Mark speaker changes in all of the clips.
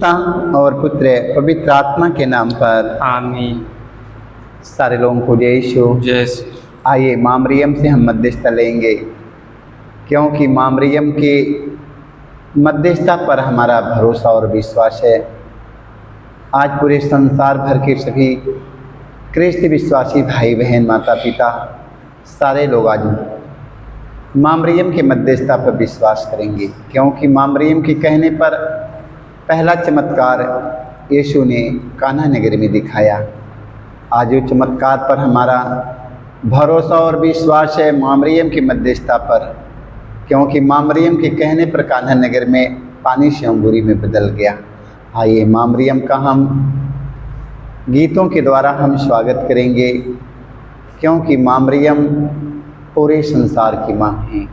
Speaker 1: पिता और पुत्र पवित्र आत्मा के नाम पर
Speaker 2: आमीन।
Speaker 1: सारे लोगों को जय यीशु।
Speaker 2: जय श्री।
Speaker 1: आइए माँ मरियम से हम मध्यस्थता लेंगे, क्योंकि माँ मरियम की मध्यस्थता पर हमारा भरोसा और विश्वास है। आज पूरे संसार भर के सभी ख्रिस्त विश्वासी भाई बहन माता पिता सारे लोग आज माँ मरियम की मध्यस्थता पर विश्वास करेंगे, क्योंकि माँ मरियम के कहने पर पहला चमत्कार यीशु ने कान्हा नगर में दिखाया। आज उस चमत्कार पर हमारा भरोसा और विश्वास है माँ मरियम की मध्यस्थता पर, क्योंकि माँ मरियम के कहने पर कान्हा नगर में पानी से अंगूरी में बदल गया। आइए माँ मरियम का हम गीतों के द्वारा हम स्वागत करेंगे, क्योंकि माँ मरियम पूरे संसार की माँ है।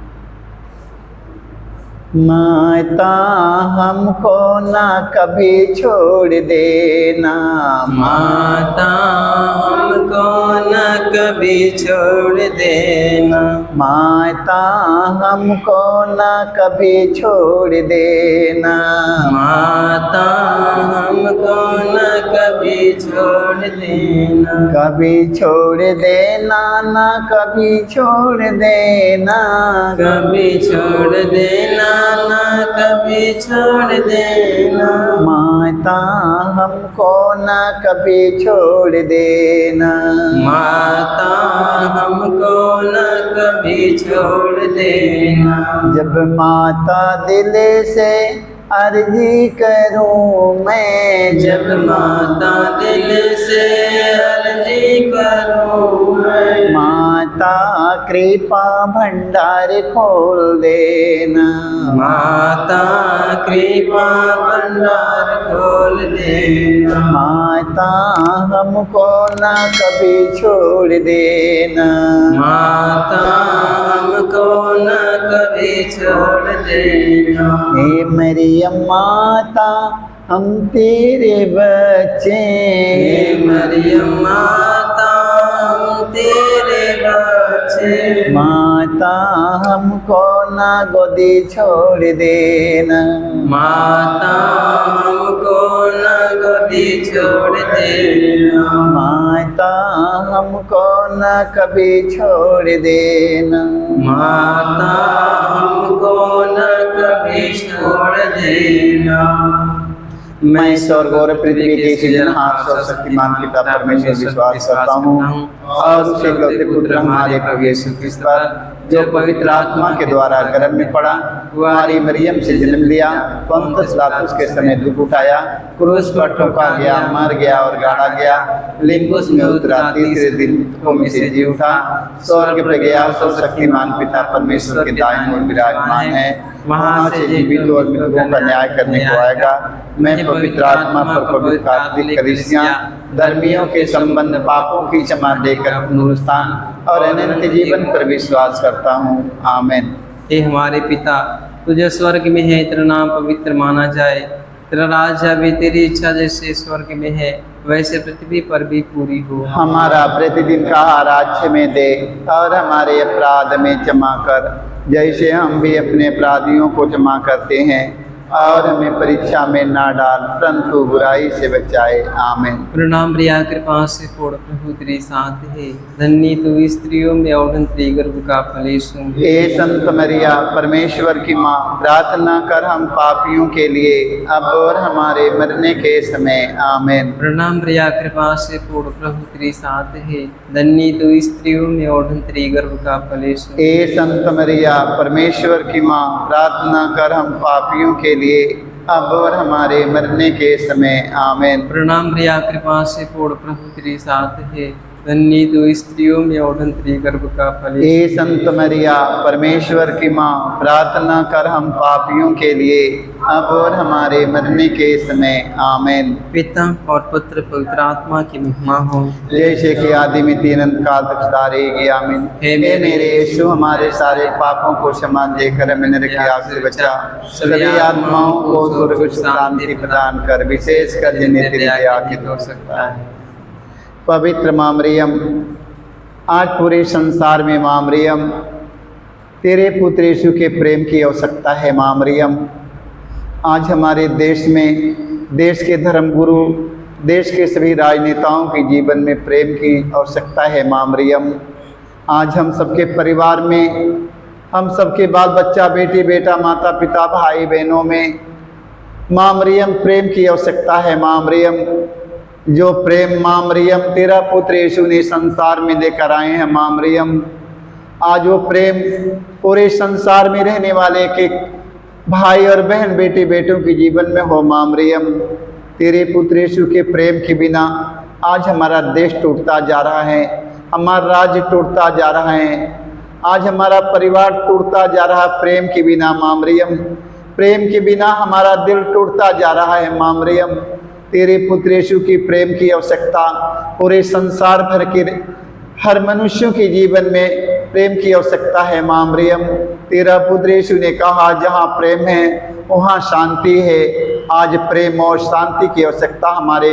Speaker 1: माता हमको ना कभी छोड़ देना,
Speaker 2: माता हमको न कभी छोड़ देना,
Speaker 1: माता हमको ना कभी छोड़ देना,
Speaker 2: माता हमको न कभी छोड़ देना,
Speaker 1: कभी छोड़ देना ना कभी छोड़ देना,
Speaker 2: कभी छोड़ देना ना कभी छोड़ देना,
Speaker 1: माता हमको ना कभी छोड़ देना,
Speaker 2: माता हमको न कभी छोड़ देना।
Speaker 1: जब माता दिल से अर्जी करूं मैं,
Speaker 2: जब माता दिल से अर्जी करूं मैं,
Speaker 1: माता कृपा भंडार खोल देना,
Speaker 2: माता कृपा भंडार खोल देना,
Speaker 1: माता हमको ना कभी छोड़ देना,
Speaker 2: माता हमको न कभी छोड़ देना।
Speaker 1: हे मरियम माता हम तेरे बच्चे,
Speaker 2: हे मरियम माता हम तेरे बच्चे,
Speaker 1: माता हमको ना गोदी छोड़ देना,
Speaker 2: माता हमको न गोदी छोड़ देना,
Speaker 1: माता हमको ना कभी छोड़ देना,
Speaker 2: माता हमको न कभी छोड़ देना।
Speaker 1: मैं स्वर्ग और पृथ्वी के सृजनहार सर्वशक्तिमान पिता परमेश्वर विश्वास करता हूँ और उसके इकलौते पुत्र हमारे प्रभु यीशु क्रिस्त पर, जो पवित्र आत्मा के द्वारा गर्भ में पड़ा, कुंवारी मरियम से जन्म लिया, पंतुस पिलातुस के समय दुख उठाया, क्रूस पर ठोका गया, मर गया और गाड़ा गया, लिंबुस में उतरा, तीसरे दिन मृतकों में से जी उठा, स्वर्ग पर गया, सर्वशक्तिमान पिता परमेश्वर के दाहिने ओर विराजमान है, वहाँ से जीवित और मृतकों का न्याय करने को आएगा। मैं पवित्र आत्मा पर पवित्र कैथोलिक कलीसिया, धर्मियों के संबंध, पापों की क्षमा देकर पुनरुत्थान और अनंत जीवन पर विश्वास करता हूँ। आमीन।
Speaker 2: हे हमारे पिता, तुझे स्वर्ग में है, तेरा नाम पवित्र माना जाए, तेरा राज्य भी, तेरी इच्छा जैसे स्वर्ग में है वैसे पृथ्वी पर भी पूरी हो।
Speaker 1: हमारा प्रतिदिन का आहार आज में दे और हमारे अपराध में क्षमा कर, जैसे हम भी अपने अपराधियों को क्षमा करते हैं, और हमें परीक्षा में ना डाल परंतु बुराई से बचाए। आमीन।
Speaker 2: प्रणाम प्रिया, कृपा से पूर्ण प्रभु तेरे साथ है, धन्य तू स्त्रियों में और तेरे गर्भ का फल यीशु।
Speaker 1: हे संत मरिया परमेश्वर की माँ, प्रार्थना कर हम पापियों के लिए अब और हमारे मरने के समय। आमीन।
Speaker 2: प्रणाम प्रिया, कृपा से पूर्ण प्रभु तेरे साथ है, धन्य तू स्त्रियों में और तेरे गर्भ का फल यीशु।
Speaker 1: हे संत मरिया परमेश्वर की माँ, प्रार्थना कर हम पापियों के लिए अब और हमारे मरने के समय। आमीन।
Speaker 2: प्रणाम प्रिया, कृपा से पूर्ण प्रभु तेरे साथ है, धन्य तू स्त्रियों में और तेरे गर्भ का फल यीशु।
Speaker 1: हे संत मरिया परमेश्वर की माँ, प्रार्थना कर हम पापियों के लिए अब और हमारे मरने के समय। आमीन।
Speaker 2: पिता और पुत्र पवित्र आत्मा की महिमा हो,
Speaker 1: जैसे कि आदि में अनंत काल तक सदा रहेगी। आमीन। हे मेरे यीशु, हमारे सारे पापों को क्षमा देकर हमें नरक की आग से बचा, सभी आत्माओं को स्वर्ग शांति प्रदान कर, विशेष कर जिन्हें तेरी दया की हो सकता है। पवित्र माँ मरियम, आज पूरे संसार में माँ मरियम तेरे पुत्र यीशु के प्रेम की आवश्यकता है। माँ मरियम, आज हमारे देश में देश के धर्मगुरु, देश के सभी राजनेताओं के जीवन में प्रेम की आवश्यकता है माँ मरियम। आज हम सबके परिवार में, हम सबके बाल बच्चा, बेटी बेटा, माता पिता, भाई बहनों में माँ मरियम प्रेम की आवश्यकता है। माँ मरियम, जो प्रेम माँ मरियम तेरा पुत्र यीशु ने संसार में लेकर आए हैं माँ मरियम, आज वो प्रेम पूरे संसार में रहने वाले के भाई और बहन, बेटी बेटों के जीवन में हो। माँ मरियम, तेरे पुत्र यीशु के प्रेम के बिना आज हमारा देश टूटता जा रहा है, हमारा राज्य टूटता जा रहा है, आज हमारा परिवार टूटता जा रहा है प्रेम के बिना। माँ मरियम, प्रेम के बिना हमारा दिल टूटता जा रहा है। माँ मरियम, तेरे पुत्र यीशु की प्रेम की आवश्यकता पूरे संसार भर के हर मनुष्यों के जीवन में प्रेम की आवश्यकता है। माँ मरियम, तेरा पुत्र यीशु ने कहा जहाँ प्रेम है वहाँ शांति है। आज प्रेम और शांति की आवश्यकता हमारे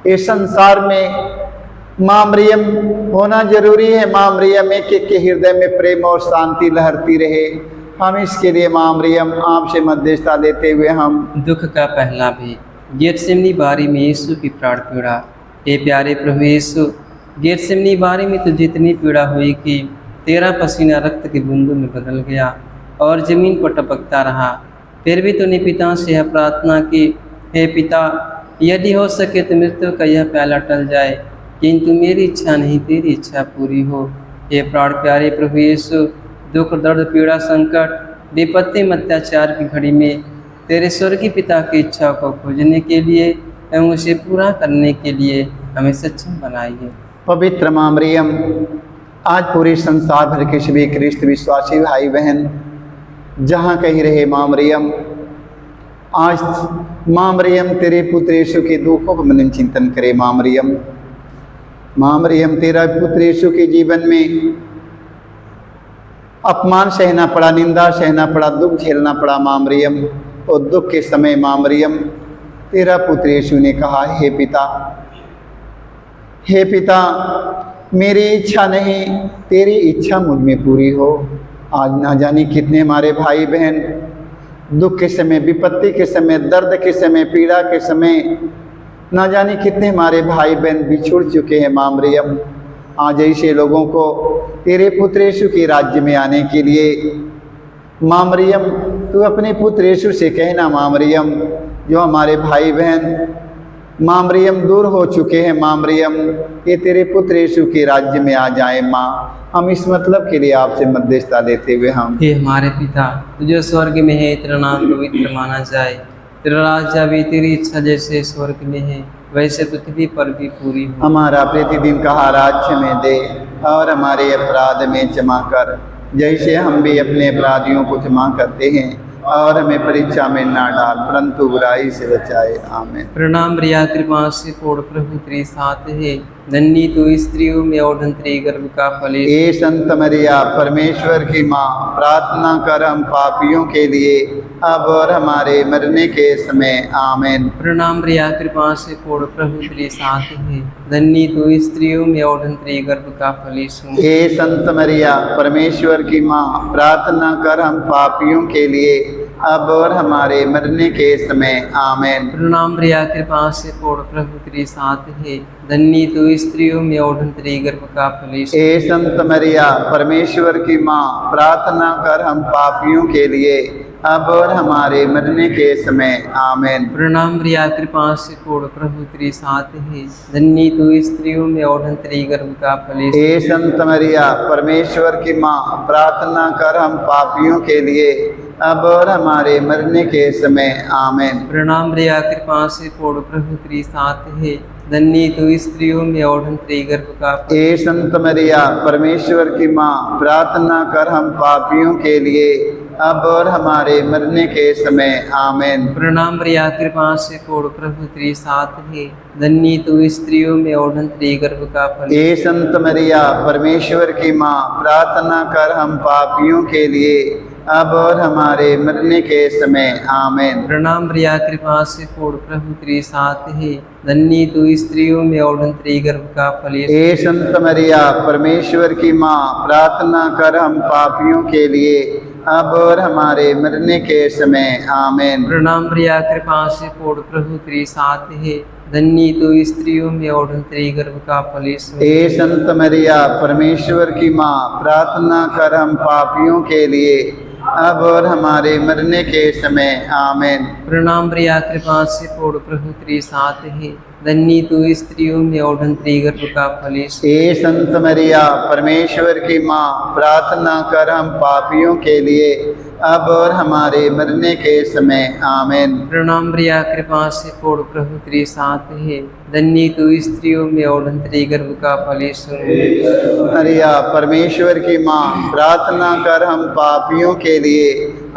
Speaker 1: इस संसार में माँ मरियम होना जरूरी है। माँ मरियम, एक के हृदय में प्रेम और शांति लहरती रहे। हम इसके लिए माँ मरियम आपसे मध्यस्थता लेते हुए हम
Speaker 2: दुख का पहला भी गेतसेमनी बारी में यीशु की प्राण पीड़ा। हे प्यारे प्रभु यीशु, गेतसेमनी बारी में तो जितनी पीड़ा हुई कि तेरा पसीना रक्त की बूंदों में बदल गया और जमीन पर टपकता रहा, फिर भी तूने पिता से यह प्रार्थना की, हे पिता, यदि हो सके तो मृत्यु का यह प्याला टल जाए, किंतु मेरी इच्छा नहीं तेरी इच्छा पूरी हो। हे प्राण प्यारे प्रभु यीशु, दुख, दर्द, पीड़ा, संकट, विपत्ति में अत्याचार की घड़ी में तेरे स्वर्गीय पिता की इच्छा को खोजने के लिए एवं उसे पूरा करने के लिए हमें सक्षम बनाइए।
Speaker 1: पवित्र माँ मरियम, आज पूरे संसार भर के सभी ख्रिस्त विश्वासी भाई बहन जहाँ कहीं रहे माँ मरियम, आज माँ मरियम तेरे पुत्र यीशु के दुखों पर मन चिंतन करे। माँ मरियम, माँ मरियम, तेरा पुत्र यीशु के जीवन में अपमान सहना पड़ा, निंदा सहना पड़ा, दुख झेलना पड़ा। माँ मरियम, और दुख के समय माँ मरियम तेरा पुत्र यीशु ने कहा, हे पिता, हे पिता, मेरी इच्छा नहीं तेरी इच्छा मुझ में पूरी हो। आज ना जाने कितने हमारे भाई बहन दुख के समय, विपत्ति के समय, दर्द के समय, पीड़ा के समय, ना जाने कितने हमारे भाई बहन बिछुड़ चुके हैं। माँ मरियम, आज ऐसे लोगों को तेरे पुत्र यीशु के राज्य में आने के लिए माँ मरियम तू अपने पुत्र यीशु से कहना। माँ मरियम, जो हमारे भाई बहन माँ मरियम दूर हो चुके हैं, माँ मरियम ये तेरे पुत्र यीशु के राज्य में आ जाए। माँ, हम इस मतलब के लिए आपसे मध्यस्थता लेते हुए हम
Speaker 2: हे हमारे पिता, तुझे स्वर्ग में है, तेरा नाम पवित्र माना जाए, तेरा राज्य भी, तेरी इच्छा जैसे स्वर्ग में है वैसे पृथ्वी पर भी पूरी हो।
Speaker 1: हमारा प्रतिदिन का आहार में दे और हमारे अपराध में क्षमा कर, जैसे हम भी अपने अपराधियों को क्षमा करते हैं, और हमें परीक्षा में ना डाल परंतु बुराई से बचाए। आमीन।
Speaker 2: प्रणाम रिया, कृपा से पूर्ण प्रभु तेरे साथ है, धन्य तू स्त्रियों में और धन तेरे गर्भ का फल।
Speaker 1: हे संत मरिया, परमेश्वर की माँ, प्रार्थना कर हम पापियों के लिए अब और हमारे मरने के समय। आमीन।
Speaker 2: प्रणाम रिया, कृपा से पूर्ण प्रभु तेरे साथ है, धन्य तू स्त्रियों में और धन तेरे गर्भ का फल।
Speaker 1: हे संत मरिया, परमेश्वर की माँ, प्रार्थना कर हम पापियों के लिए अब और हमारे मरने के समय। आमीन।
Speaker 2: प्रणाम रिया, कृपा से पूर्ण प्रभु तेरे साथ है, धन्य तू स्त्रियों में और धन तेरे गर्भ का फल।
Speaker 1: हे संत मरिया, परमेश्वर की माँ, प्रार्थना कर हम पापियों के लिए अब और हमारे मरने के समय। आमीन।
Speaker 2: प्रणाम रिया, कृपा से पूर्ण प्रभु तेरे साथ है, धन्य तू स्त्रियों में और धन तेरे गर्भ का फल।
Speaker 1: हे संत मरिया, परमेश्वर की माँ, प्रार्थना कर हम पापियों के लिए अब और हमारे मरने के समय। आमीन।
Speaker 2: प्रणाम रिया, कृपा से पूर्ण प्रभु तेरे साथ है, धन्य तू स्त्रियों में और धन तेरे गर्भ का फल।
Speaker 1: हे संत मरिया, परमेश्वर की माँ, प्रार्थना कर हम पापियों के लिए अब और हमारे मरने के समय। आमीन।
Speaker 2: प्रणाम रिया, कृपा से पूर्ण प्रभु तेरे साथ है, धन्य तू स्त्रियों में और धन तेरे गर्भ का फल।
Speaker 1: हे संत मरिया, परमेश्वर की माँ, प्रार्थना कर हम पापियों के लिए अब और हमारे मरने के समय। आमीन।
Speaker 2: प्रणाम रिया, कृपा से पूर्ण प्रभु तेरे साथ है, धन्य तू स्त्रियों में और धन तेरे गर्भ का फल।
Speaker 1: हे संत मरिया, परमेश्वर की माँ, प्रार्थना कर हम पापियों के लिए अब और हमारे मरने के समय आमीन।
Speaker 2: प्रणाम प्रिया कृपा से पूर्ण प्रभु तेरे साथ है, धन्य तो स्त्रियों में और तेरे गर्भ का फल यीशु।
Speaker 1: ए संत मरिया परमेश्वर की माँ, प्रार्थना कर हम पापियों के लिए अब और हमारे मरने के समय आमीन।
Speaker 2: प्रणाम प्रिया कृपा से पूर्ण प्रभु तेरे साथ है, धन्य तो स्त्रियों में और तेरे गर्भ का फल यीशु।
Speaker 1: ए संत मरिया परमेश्वर की माँ, प्रार्थना कर हम पापियों के लिए अब और हमारे मरने के समय आमीन।
Speaker 2: प्रणाम प्रिया कृपा से पूर्ण प्रभु तेरे साथ है, धन्य तो स्त्रियों में और तेरे गर्भ का फल यीशु।
Speaker 1: मरिया परमेश्वर की माँ, प्रार्थना कर हम पापियों के लिए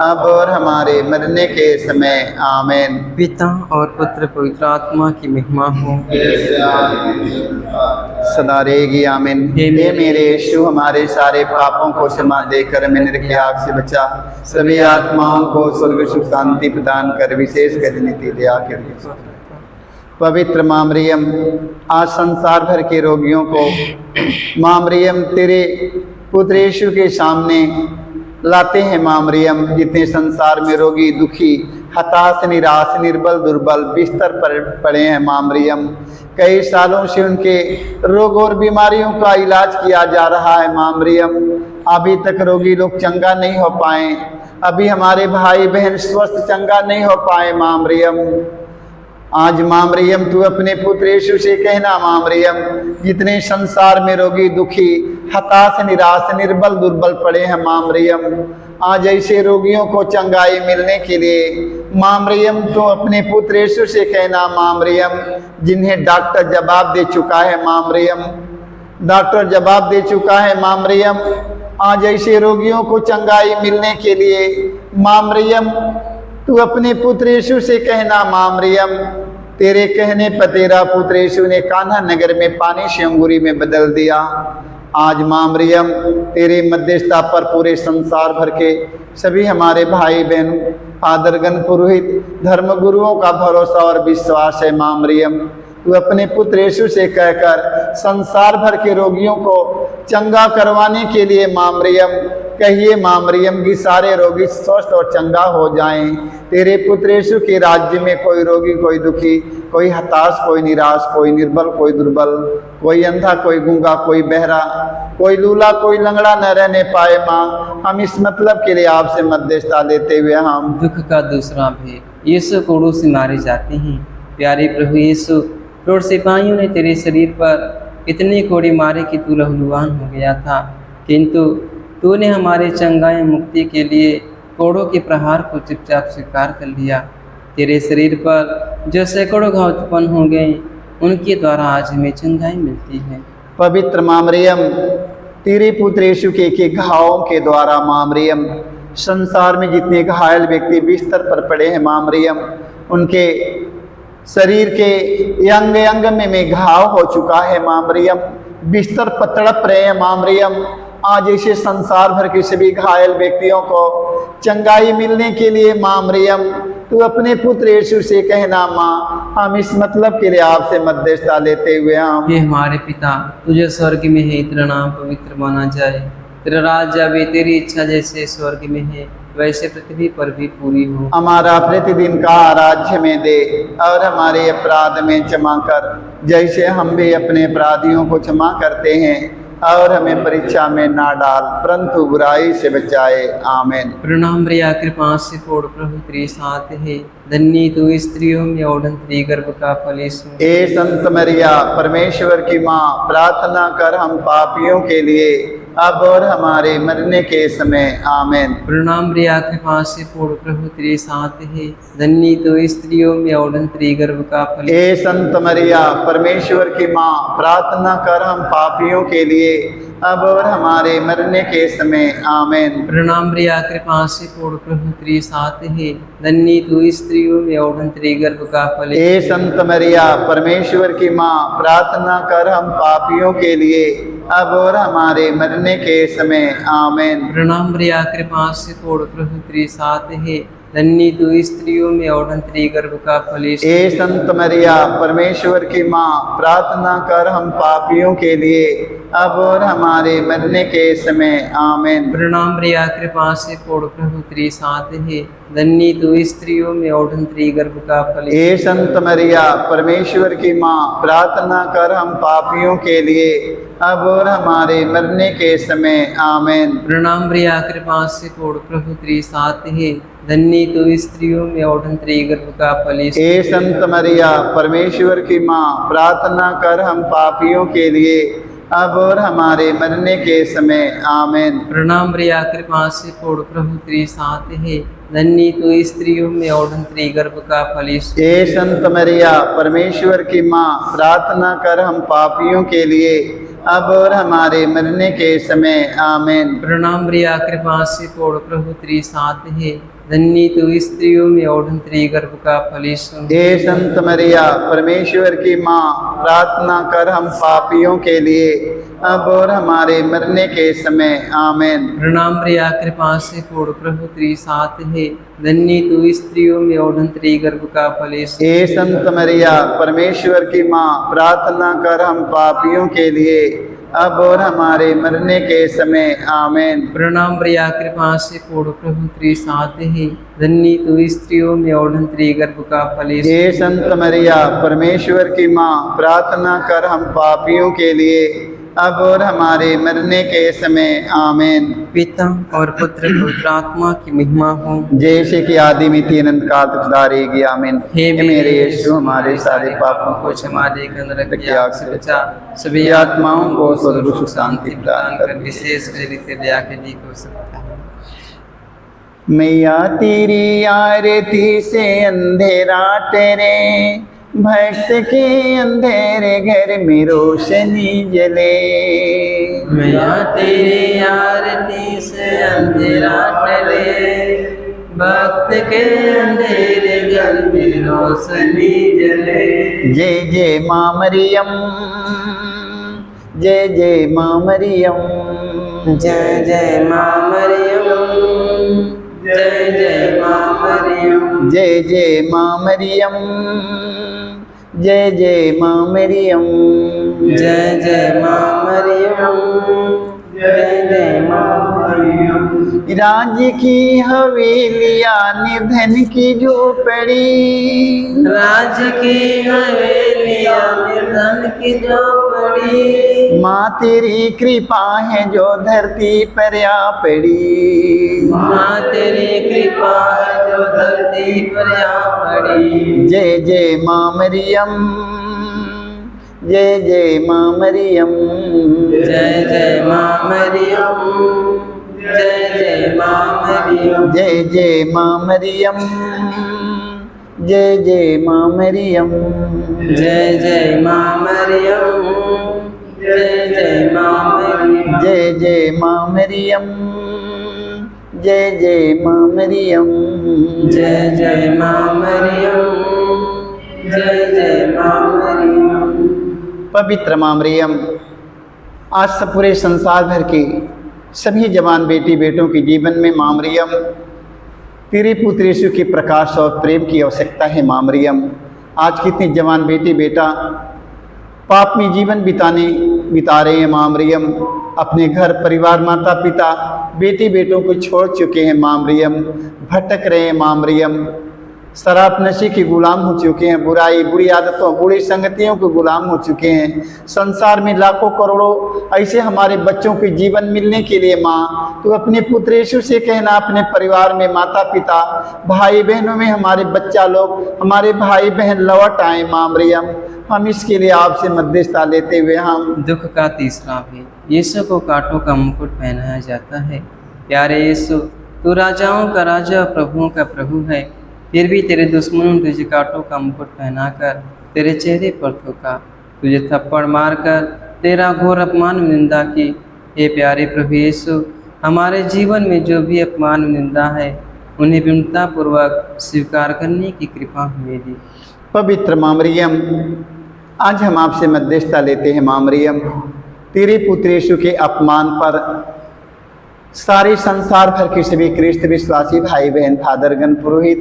Speaker 1: अब और हमारे मरने के समय आमीन।
Speaker 2: पिता और पुत्र पवित्र आत्मा की महिमा हो।
Speaker 1: सदा रहेगी आमीन। हे मेरे यीशु, हमारे सारे पापों को क्षमा देकर हमें नरक की आग से बचा, सभी आत्माओं को स्वर्ग सुख शांति प्रदान कर, विशेष कर नित्य दया कर। पवित्र माँ मरियम, आज संसार भर के रोगियों को माँ मरियम तेरे पुत्र यीशु के सामने लाते हैं। माँ मरियम, जितने संसार में रोगी, दुखी, हताश, निराश, निर्बल, दुर्बल बिस्तर पर पड़े हैं माँ मरियम, कई सालों से उनके रोग और बीमारियों का इलाज किया जा रहा है माँ मरियम, अभी तक रोगी लोग चंगा नहीं हो पाए, अभी हमारे भाई बहन स्वस्थ चंगा नहीं हो पाए माँ मरियम। आज माँ मरियम तू अपने पुत्र यीशु से कहना माँ मरियम, जितने संसार में रोगी, दुखी, हताश, निराश, निर्बल, दुर्बल पड़े हैं माँ मरियम, आज ऐसे रोगियों को चंगाई मिलने के लिए माँ मरियम तो अपने पुत्र यीशु से कहना माँ मरियम, जिन्हें डॉक्टर जवाब दे चुका है माँ मरियम, डॉक्टर जवाब दे चुका है माँ मरियम, आज ऐसे रोगियों को चंगाई मिलने के लिए माँ मरियम तू अपने पुत्र यीशु से कहना माँ मरियम, तेरे कहने पर तेरा पुत्र यीशु ने कान्हा नगर में पानी से अंगूरी में बदल दिया। आज माँ मरियम तेरे मध्यस्थता पर पूरे संसार भर के सभी हमारे भाई बहन, फादरगण, पुरोहित, धर्म गुरुओं का भरोसा और विश्वास है माँ मरियम, तू अपने पुत्र यीशु से कहकर संसार भर के रोगियों को चंगा करवाने के लिए माँ मरियम कहिए माँ मरियम की सारे रोगी स्वस्थ और चंगा हो जाएं। तेरे पुत्र यीशु के राज्य में कोई रोगी, कोई दुखी, कोई हताश, कोई निराश, कोई निर्बल, कोई दुर्बल, कोई अंधा, कोई गूंगा, कोई बहरा, कोई लूला, कोई लंगड़ा न रहने पाए माँ। हम इस मतलब के लिए आपसे मध्यस्थता देते हुए हम
Speaker 2: दुख का दूसरा भेद, यीशु कोड़ों से मारे जाते हैं। प्यारे प्रभु यीशु, रोड सिपाहियों ने तेरे शरीर पर इतने कोड़े मारे कि तू लहूलुहान हो गया था, किंतु तूने हमारे चंगाई मुक्ति के लिए कोड़ों के प्रहार को चुपचाप स्वीकार कर लिया। तेरे शरीर पर जो सैकड़ों घाव उत्पन्न हो गए, उनके द्वारा आज हमें चंगाई मिलती है।
Speaker 1: पवित्र माँ मरियम, तेरे पुत्र यीशु के एक घावों के द्वारा माँ मरियम संसार में जितने घायल व्यक्ति बिस्तर पर पड़े हैं माँ मरियम, उनके शरीर के अंग अंग में घाव हो चुका है माँ मरियम, बिस्तर पर तड़प रहे हैं माँ मरियम। आज ऐसे संसार भर के सभी घायल व्यक्तियों को चंगाई मिलने के लिए माँ मरियम तू अपने पुत्र यीशु से कहना माँ, हम इस मतलब के लिए आपसे मध्यस्थता लेते हुए हम
Speaker 2: हे हमारे पिता, तुझे स्वर्ग में है, तेरा नाम पवित्र माना जाए, तेरा राज्य आवे, तेरी इच्छा जैसे स्वर्ग में है वैसे पृथ्वी पर भी पूरी हो।
Speaker 1: हमारा प्रतिदिन का राज्य में दे और हमारे अपराध में क्षमा कर, जैसे हम भी अपने अपराधियों को क्षमा करते हैं, और हमें परीक्षा में ना डाल परंतु बुराई से बचाए। आमीन।
Speaker 2: प्रणाम प्रिया कृपा से पूर्ण प्रभु तेरे साथ है, धन्य तू स्त्रियों में और तेरे गर्भ का फल यीशु।
Speaker 1: ए संत मरिया परमेश्वर की माँ, प्रार्थना कर हम पापियों के लिए अब और हमारे मरने के समय। आमीन।
Speaker 2: प्रणाम प्रिया कृपा से पूर्ण प्रभु तेरे साथ है, धन्य तो स्त्रियों में और तेरे गर्भ का फल।
Speaker 1: ए संत मरिया परमेश्वर की माँ, प्रार्थना कर हम पापियों के लिए अब और हमारे मरने के समय। आमीन।
Speaker 2: प्रणाम प्रिया कृपा से पूर्ण प्रभु तेरे साथ है, धन्य तू स्त्रियों में और तेरे गर्भ का फल।
Speaker 1: ए संत मरिया परमेश्वर की माँ, प्रार्थना कर हम पापियों के लिए अब और हमारे मरने के समय। आमीन।
Speaker 2: प्रणाम प्रिया कृपा से पूर्ण प्रभु तेरे साथ है, धन्य तू स्त्रियों में और तेरे गर्भ का फल यीशु।
Speaker 1: ए संत मरिया परमेश्वर की माँ, प्रार्थना कर हम पापियों के लिए अब और हमारे मरने के समय आमीन।
Speaker 2: प्रणाम प्रिया कृपा से पूर्ण प्रभु तेरे साथ है, धन्य तू स्त्रियों में और तेरे गर्भ का फल यीशु।
Speaker 1: ए संत मरिया परमेश्वर की माँ, प्रार्थना कर हम पापियों के लिए अब और हमारे मरने के समय आमीन।
Speaker 2: प्रणाम प्रिया कृपा से पूर्ण प्रभु तेरे साथ है, धन्य तू स्त्रियों में और तेरे गर्भ का फल यीशु।
Speaker 1: ए संत मरिया परमेश्वर की माँ, प्रार्थना कर हम पापियों के लिए अब और हमारे मरने के समय आमीन।
Speaker 2: प्रणाम प्रिया कृपा से पूर्ण प्रभु तेरे साथ है, धन्य तू स्त्रियों में और तेरे गर्भ का फल यीशु।
Speaker 1: ए संत मरिया परमेश्वर की माँ, प्रार्थना कर हम पापियों के लिए अब और हमारे मरने के समय आमीन।
Speaker 2: प्रणाम प्रिया कृपा से पूर्ण प्रभु तेरे साथ है, धन्य तू स्त्रियों में और तेरे गर्भ का फल यीशु।
Speaker 1: ए संत मरिया परमेश्वर की माँ, प्रार्थना कर हम पापियों के लिए अब और हमारे मरने के समय आमीन।
Speaker 2: प्रणाम प्रिया कृपा से पूर्ण प्रभु तेरे साथ है, धन्य तू स्त्रियों में और तेरे गर्भ का फल यीशु।
Speaker 1: ए संत मरिया परमेश्वर की माँ, प्रार्थना कर हम पापियों के लिए अब और हमारे मरने के समय आमीन।
Speaker 2: प्रणाम प्रिया कृपा से पूर्ण प्रभु तेरे साथ है, धन्य तू स्त्रियों में और तेरे गर्भ का फल यीशु।
Speaker 1: ए संत मरिया परमेश्वर की माँ, प्रार्थना कर हम पापियों के लिए अब और हमारे मरने के समय आमीन।
Speaker 2: पिता और पुत्र पवित्र आत्मा की महिमा हो,
Speaker 1: जैसे कि आदि में तीन अनंत काल तक सदा रहेगी आमीन।
Speaker 2: हे
Speaker 1: हे मेरे यीशु, हमारे सारे पापों को
Speaker 2: क्षमा देकर नरक की
Speaker 1: की
Speaker 2: आग से बचा, सभी
Speaker 1: आत्माओं को स्वर्ग सुख शांति प्रदान कर।
Speaker 2: विशेष प्रेरित दया के लिए हो सकता है।
Speaker 1: मैया तेरी आरती से अंधेरा तेरे, भक्त के अंधेरे घर में रोशनी जले।
Speaker 2: मैया तेरी आरती से अंधेरा टले, भक्त के अंधेरे घर में रोशनी जले।
Speaker 1: जय जय माँ मरियम, जय जय माँ मरियम,
Speaker 2: जय जय माँ मरियम, जय जय माँ मरियम,
Speaker 1: जय जय माँ मरियम, जय जय माँ मरियम,
Speaker 2: जय जय माँ मरियम, जय जय माँ मरियम।
Speaker 1: राज्य की हवेलियाँ निधन की झोपड़ी,
Speaker 2: राज की हवेलियाँ निधन की झोपड़ी,
Speaker 1: माँ तेरी कृपा है जो धरती पर आ पड़ी।
Speaker 2: माँ तेरी कृपा है जो धरती पर आ पड़ी।
Speaker 1: जय जय माँ मरियम, जय जय माँ मरियम,
Speaker 2: जय जय माँ मरियम, जय जय माँ मरियम,
Speaker 1: जय जय माँ मरियम, जय जय माँ मरियम,
Speaker 2: जय जय माँ मरियम, जय जय माँ मरियम,
Speaker 1: जय जय माँ मरियम, जय जय माँ मरियम,
Speaker 2: जय जय माँ मरियम, जय जय माँ मरियम।
Speaker 1: पवित्र माँ मरियम, आज सब पूरे संसार भर के सभी जवान बेटी बेटों के जीवन में माँ मरियम तेरे पुत्र यीशु के प्रकाश और प्रेम की आवश्यकता है। माँ मरियम, आज कितने जवान बेटी बेटा पाप में जीवन बिता रहे हैं। माँ मरियम, अपने घर परिवार माता पिता बेटी बेटों को छोड़ चुके हैं। माँ मरियम, भटक रहे हैं। माँ मरियम, शराब नशे के गुलाम हो चुके हैं, बुराई बुरी आदतों बुरी संगतियों के गुलाम हो चुके हैं। संसार में लाखों करोड़ों ऐसे हमारे बच्चों के जीवन मिलने के लिए माँ तो अपने पुत्र यीशु से कहना, अपने परिवार में माता पिता भाई बहनों में हमारे बच्चा लोग हमारे भाई बहन लौट आए। माँ मरियम, हम इसके लिए आपसे मध्यस्थता लेते हुए हम
Speaker 2: दुख का तीसरा भी, यीशु को कांटों का मुकुट पहनाया जाता है। प्यारे यीशु, तू राजाओं का राजा प्रभुओं का प्रभु है, फिर भी तेरे दुश्मनों ने तुझे कांटों का मुकुट पहनाकर तेरे चेहरे पर थूका, तुझे थप्पड़ मारकर तेरा घोर अपमान में निंदा की। हे प्यारे प्रभु यीशु, हमारे जीवन में जो भी अपमान में निंदा है उन्हें विनम्रतापूर्वक स्वीकार करने की कृपा हमें दी।
Speaker 1: पवित्र माँ मरियम, आज हम आपसे मध्यस्थता लेते हैं। माँ मरियम, तेरे पुत्र यीशु के अपमान पर सारे संसार भर के सभी ख्रिस्त विश्वासी भाई बहन, फादरगण, पुरोहित,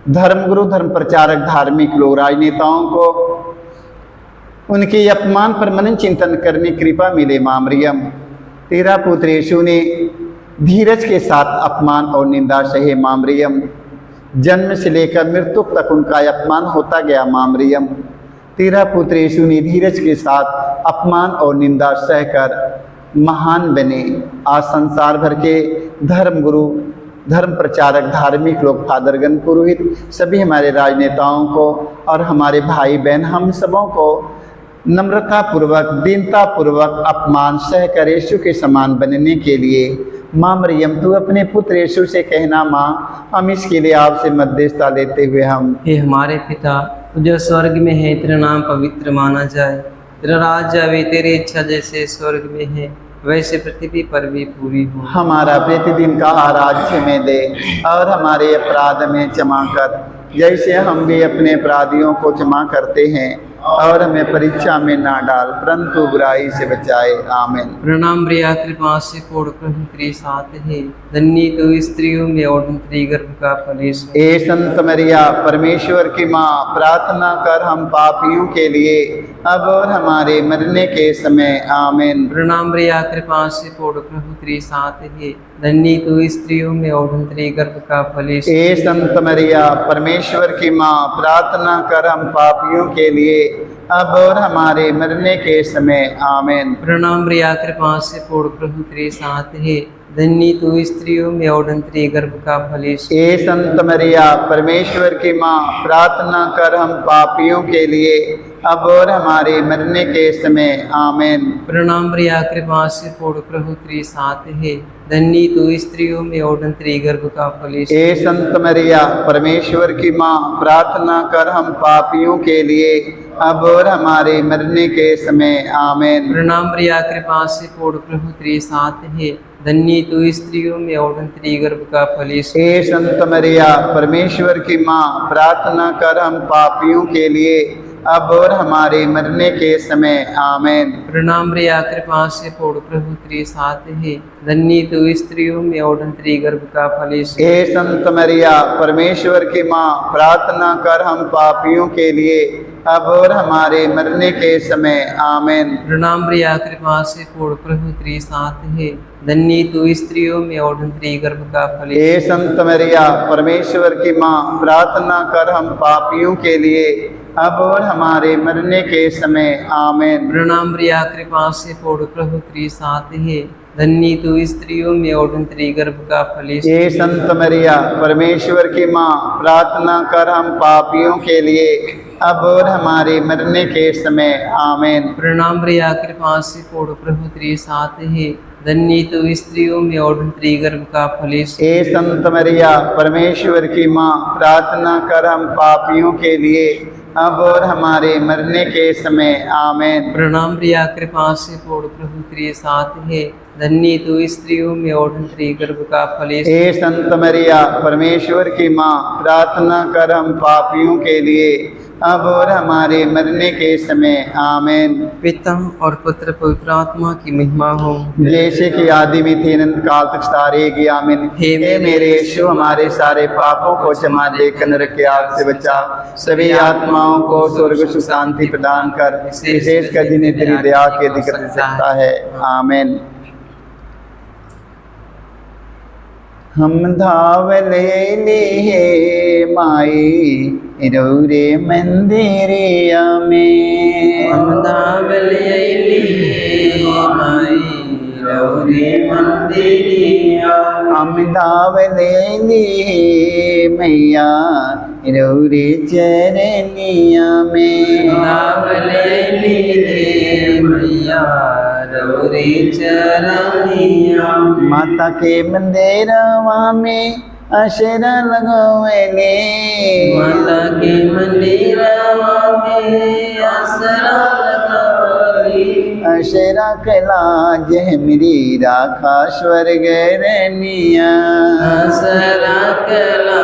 Speaker 1: धर्मगुरु, धर्म प्रचारक, धार्मिक लोग, राजनेताओं को उनके अपमान पर मनन चिंतन करने की कृपा मिले। माँ मरियम, तेरा पुत्र यीशु ने धीरज के साथ अपमान और निंदा सहे। माँ मरियम, जन्म से लेकर मृत्यु तक उनका अपमान होता गया। माँ मरियम, तेरा पुत्र यीशु ने धीरज के साथ अपमान और निंदा सहकर महान बने। आज संसार भर के धर्मगुरु, धर्म प्रचारक, धार्मिक लोग, फादरगण, पुरोहित, सभी हमारे राजनेताओं को और हमारे भाई बहन हम सबों को नम्रता पूर्वक, दीनता पूर्वक अपमान सहकर यीशु के समान बनने के लिए माँ मरियम, तू अपने पुत्र यीशु से कहना, माँ हम इसके लिए आपसे मध्यस्थता लेते हुए हम।
Speaker 2: हे हमारे पिता, तू जो स्वर्ग में है, तेरा नाम पवित्र माना जाए, तेरा राज्य आवे, तेरी इच्छा जैसे स्वर्ग में है वैसे पृथ्वी पर भी पूरी हो।
Speaker 1: हमारा प्रतिदिन का आहार आज हमें दे और हमारे अपराध में क्षमा कर, जैसे हम भी अपने अपराधियों को क्षमा करते हैं, और हमें परीक्षा में ना डाल परंतु बुराई से बचाए। आमीन।
Speaker 2: प्रणाम प्रिया, कृपा से पूर्ण प्रभु तेरे साथ है, धन्य तू स्त्रियों में और तेरे गर्भ का फल यीशु।
Speaker 1: ए संत मरिया, परमेश्वर की माँ, प्रार्थना कर हम पापियों के लिए अब और हमारे मरने के समय। आमीन।
Speaker 2: प्रणाम प्रिया, कृपा से पूर्ण प्रभु तेरे साथ है, धन्य तू स्त्रियों में और तेरे गर्भ का फल यीशु।
Speaker 1: ए संत मरिया, परमेश्वर की माँ, प्रार्थना कर हम पापियों के लिए अब और हमारे मरने के समय। आमीन।
Speaker 2: प्रणाम प्रिया, कृपा से पूर्ण प्रभु तेरे साथ है, धन्य तू स्त्रियों में और तेरे गर्भ का फल यीशु।
Speaker 1: ए संत मरिया, परमेश्वर की माँ, प्रार्थना कर हम पापियों के लिए अब और हमारे मरने के समय। आमीन।
Speaker 2: प्रणाम प्रिया, कृपा से पूर्ण प्रभु तेरे साथ है, धन्य तू स्त्रियों में और तेरे गर्भ का फल यीशु।
Speaker 1: ए संत मरिया, परमेश्वर की माँ, प्रार्थना कर हम पापियों के लिए अब और हमारे मरने के समय। आमीन।
Speaker 2: प्रणाम प्रिया, कृपा से पूर्ण प्रभु तेरे साथ है, धन्य तू स्त्रियों में और तेरे गर्भ का फल यीशु।
Speaker 1: ए संत मरिया, परमेश्वर की माँ, प्रार्थना कर हम पापियों के लिए अब और हमारे मरने के समय। आमीन।
Speaker 2: प्रणाम प्रिया, कृपा से पूर्ण प्रभु तेरे साथ है, धन्य तू स्त्रियों में और तेरे गर्भ का फल यीशु।
Speaker 1: ए संत मरिया, परमेश्वर की माँ, प्रार्थना कर हम पापियों के लिए अब और हमारे मरने के समय। आमीन।
Speaker 2: प्रणाम प्रिया, कृपा से पूर्ण प्रभु तेरे साथ है, धन्य तू स्त्रियों में और तेरे गर्भ का फल यीशु।
Speaker 1: ए संत मरिया, परमेश्वर की माँ, प्रार्थना कर हम पापियों के लिए अब और हमारे मरने के समय। आमीन।
Speaker 2: प्रणाम प्रिया, कृपा से पूर्ण प्रभु तेरे साथ है, धन्य तू स्त्रियों में और तेरे गर्भ का फल यीशु।
Speaker 1: ए संत मरिया, परमेश्वर की माँ, प्रार्थना कर हम पापियों के लिए अब और हमारे मरने के समय। आमीन।
Speaker 2: प्रणाम प्रिया, कृपा से पूर्ण प्रभु तेरे साथ है, धन्य तू स्त्रियों में और तेरे गर्भ का फल यीशु।
Speaker 1: ए संत मरिया, परमेश्वर की माँ, प्रार्थना कर हम पापियों के लिए अब और हमारे मरने के समय। आमीन।
Speaker 2: प्रणाम प्रिया, कृपा से पूर्ण प्रभु तेरे साथ है, धन्य तू स्त्रियों में और तेरे गर्भ का फल यीशु।
Speaker 1: ए संत मरिया, परमेश्वर की माँ, प्रार्थना कर हम पापियों के लिए अब और हमारे मरने के समय। आमीन।
Speaker 2: पिता और पुत्र पवित्र आत्मा की महिमा हो,
Speaker 1: जैसे कि आदि में थी, अनंत काल तक स्थारेगी। आमीन। हे मेरे यीशु, हमारे सारे पापों को क्षमा दे, नरक के आग से बचा, सभी आत्माओं को स्वर्ग सुख शांति प्रदान कर, विशेष कर जिन्हें तेरी दया की अधिक आवश्यकता है। आमीन। हम धावले लिए माई रौरे मंदिरिया में,
Speaker 2: हम धावले लिए माई रौरे मंदिरिया,
Speaker 1: हम धावले लिए मैया रौरे चरनिया में,
Speaker 2: धावले लिए मैया रौरे चरनिया।
Speaker 1: माता के मंदिरवा में अशरा लगवले,
Speaker 2: माता के मंदिरवा में आसरा लगवले,
Speaker 1: अशरा कला जह मेरी राखा स्वर्ग रनिया,
Speaker 2: आसरा कला